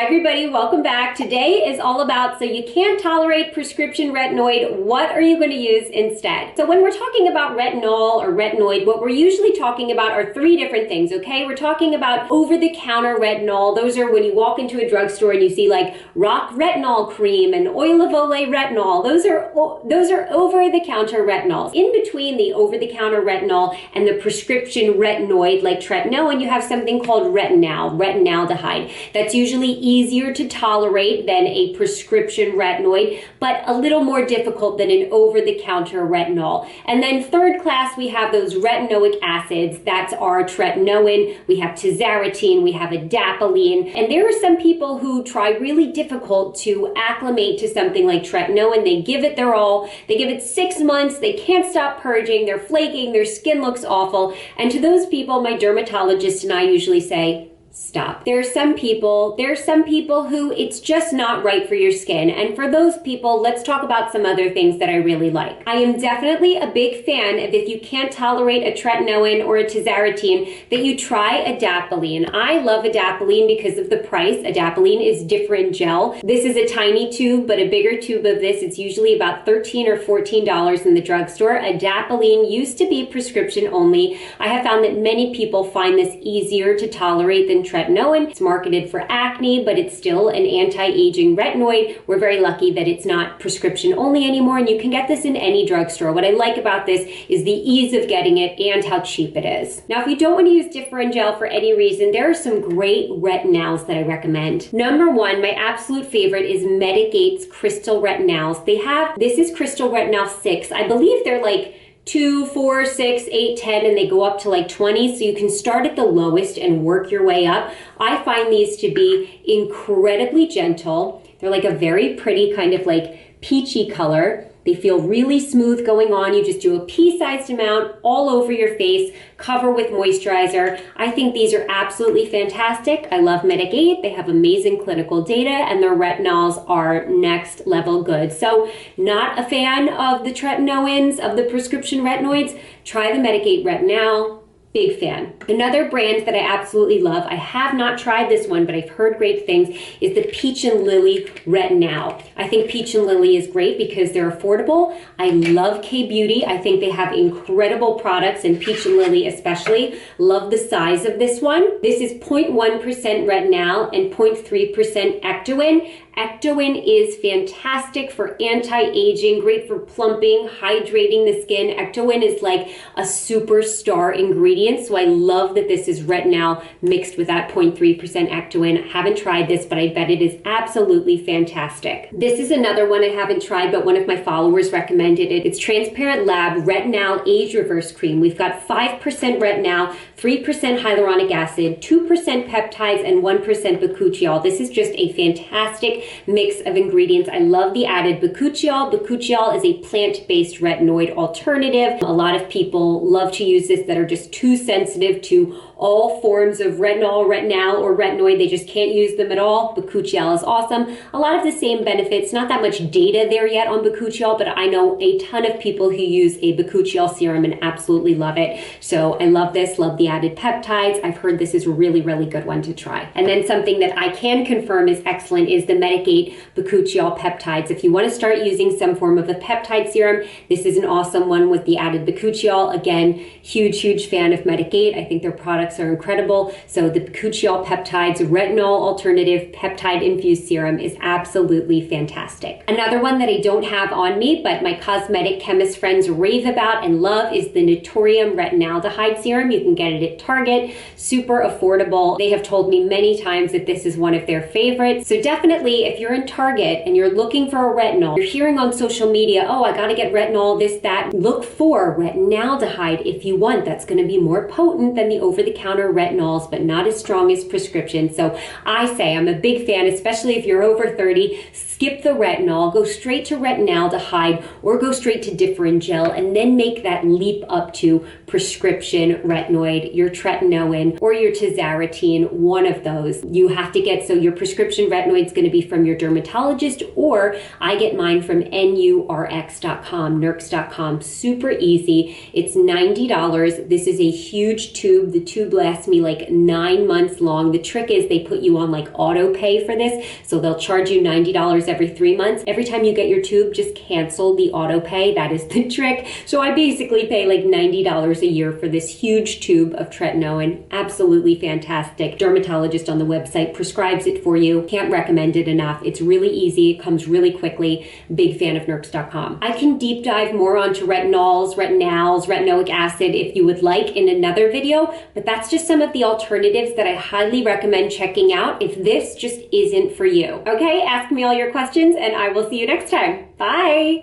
Hi everybody, welcome back. Today is all about, so you can't tolerate prescription retinoid, what are you going to use instead? So when we're talking about retinol or retinoid, what we're usually talking about are three different things, okay? We're talking about over-the-counter retinol. Those are when you walk into a drugstore and you see like rock retinol cream and oil of Olay retinol. Those are over-the-counter retinols. In between the over-the-counter retinol and the prescription retinoid like tretinoin, you have something called retinaldehyde. That's usually easier to tolerate than a prescription retinoid, but a little more difficult than an over-the-counter retinol. And then third class, we have those retinoic acids. That's our tretinoin. We have tazarotene, we have adapalene. And there are some people who try really difficult to acclimate to something like tretinoin. They give it their all. They give it 6 months. They can't stop purging. They're flaking. Their skin looks awful. And to those people, my dermatologist and I usually say, stop. There are some people who it's just not right for your skin. And for those people, let's talk about some other things that I really like. I am definitely a big fan of, if you can't tolerate a tretinoin or a tazarotene, that you try adapalene. I love adapalene because of the price. Adapalene is Differin Gel. This is a tiny tube, but a bigger tube of this, it's usually about $13 or $14 in the drugstore. Adapalene used to be prescription only. I have found that many people find this easier to tolerate than tretinoin. It's marketed for acne, but it's still an anti-aging retinoid. We're very lucky that it's not prescription only anymore, and you can get this in any drugstore. What I like about this is the ease of getting it and how cheap it is. Now, if you don't want to use Differin Gel for any reason, there are some great retinals that I recommend. Number one, my absolute favorite is Medicate's Crystal Retinals. This is Crystal Retinal 6. I believe they're like 2, 4, 6, 8, 10, and they go up to like 20. So you can start at the lowest and work your way up. I find these to be incredibly gentle. They're like a very pretty kind of like peachy color. They feel really smooth going on. You just do a pea-sized amount all over your face, cover with moisturizer. I think these are absolutely fantastic. I love Medigate. They have amazing clinical data, and their retinols are next level good. So not a fan of the tretinoins, of the prescription retinoids. Try the Medigate Retinal. Big fan. Another brand that I absolutely love, I have not tried this one, but I've heard great things, is the Peach and Lily Retinal. I think Peach and Lily is great because they're affordable. I love K-Beauty. I think they have incredible products, and Peach and Lily especially. Love the size of this one. This is 0.1% retinal and 0.3% ectoin. Ectoin is fantastic for anti-aging, great for plumping, hydrating the skin. Ectoin is like a superstar ingredient, so I love that this is retinal mixed with that 0.3% ectoin. I haven't tried this, but I bet it is absolutely fantastic. This is another one I haven't tried, but one of my followers recommended it. It's Transparent Lab Retinal Age Reverse Cream. We've got 5% retinal, 3% hyaluronic acid, 2% peptides, and 1% Bakuchiol. This is just a fantastic mix of ingredients. I love the added Bakuchiol. Bakuchiol is a plant-based retinoid alternative. A lot of people love to use this that are just too sensitive to all forms of retinol, retinal, or retinoid. They just can't use them at all. Bakuchiol is awesome. A lot of the same benefits, not that much data there yet on Bakuchiol, but I know a ton of people who use a Bakuchiol serum and absolutely love it. So I love this, love the added peptides. I've heard this is a really, really good one to try. And then something that I can confirm is excellent is the Medigate Bakuchiol peptides. If you want to start using some form of a peptide serum, this is an awesome one with the added Bakuchiol. Again, huge fan of Medigate. I think their products are incredible. So the Bakuchiol peptides retinol alternative peptide infused serum is absolutely fantastic. Another one that I don't have on me, but my cosmetic chemist friends rave about and love, is the Naturium Retinaldehyde serum. You can get it at Target. Super affordable. They have told me many times that this is one of their favorites. So definitely, if you're in Target and you're looking for a retinol, you're hearing on social media, oh, I gotta get retinol, this, that, look for retinaldehyde if you want. That's gonna be more potent than the over-the-counter retinols, but not as strong as prescription. So I say I'm a big fan, especially if you're over 30, skip the retinol, go straight to retinaldehyde, or go straight to Differin Gel, and then make that leap up to prescription retinoid, your tretinoin, or your tazarotene, one of those. You have to get, so your prescription retinoid is going to be from your dermatologist, or I get mine from nurx.com, nurx.com. Super easy. It's $90. This is a huge tube. The tube lasts me like 9 months long. The trick is they put you on like auto pay for this, so they'll charge you $90 every 3 months. Every time you get your tube, just cancel the auto pay. That is the trick. So I basically pay like $90 a year for this huge tube of tretinoin. Absolutely fantastic. Dermatologist on the website prescribes it for you. Can't recommend it enough. It's really easy. It comes really quickly. Big fan of nurx.com. I can deep dive more onto retinols, retinals, retinoic acid if you would like in another video, but that's just some of the alternatives that I highly recommend checking out if this just isn't for you. Okay, ask me all your questions and I will see you next time. Bye.